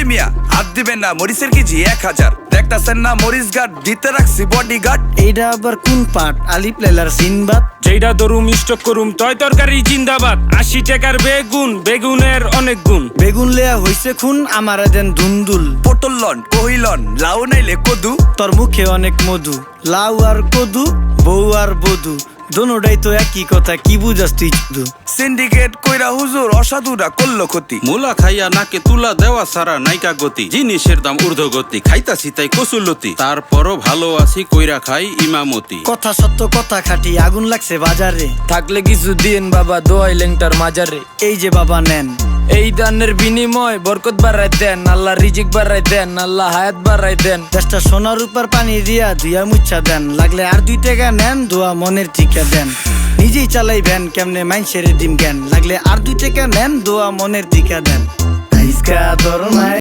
মিয়া হাত দিবেন না, মরিচের কেজি 1000। দেখতাছেন না মরিচ গার্ড দিতে রাখছি বডি গার্ড। এইটা আবার কোন পাট? আলিপ লেলার সিনবাদ। যেইটা ধরুম স্টক করুম তয় তরকারি জিন্দাবাদ। 80 টাকার বেগুন, বেগুনের অনেক গুণ। বেগুন লেয়া হইছে খুন, আমারে দেন ধুন্দুল। পটল লন, কহিলন, লাউ নাইলে কদু। তোর মুখে অনেক মধু, লাউ আর কদু, বউ আর বধু, দোনোটাই তো একই কথা, কি বুঝাস তুই শুধু? সিন্ডিকেট কইরা হুজুর অসাধুরা করলো ক্ষতি। মুলা খাইয়া নাকে তুলা দেওয়া সারা নাইকা গতি। জিনিসের দাম ঊর্ধ্বগতি, খাইতাছি তাই কসুলতি। তারপরও ভালো আছি কইরা খাই ইমামতি। কথা সত্য কথা খাটি, আগুন লাগছে বাজারে। থাকলে কিছু দিন বাবা, দোয়াই লেংটার মাজারে। এই যে বাবা নেন, এই দানের বিনিময় বরকত বাড়াই দেন, আল্লাহ রিজিক বাড়াই দেন, আল্লাহ হায়াত বাড়াই দেন। দেশটা সোনার উপর পানি দিয়া ধুইয়া মুচ্ছা দেন। লাগলে আর 2 টাকা নেন, দোয়া মনের ঠিকা দেন। নিজেই চালাই ভ্যান, কেমনে মাইনসেরে দিম জ্ঞান। লাগলে আর 2 টাকা নেন, দোয়া মনের ঠিকা দেন। আইসকা ধর নাই।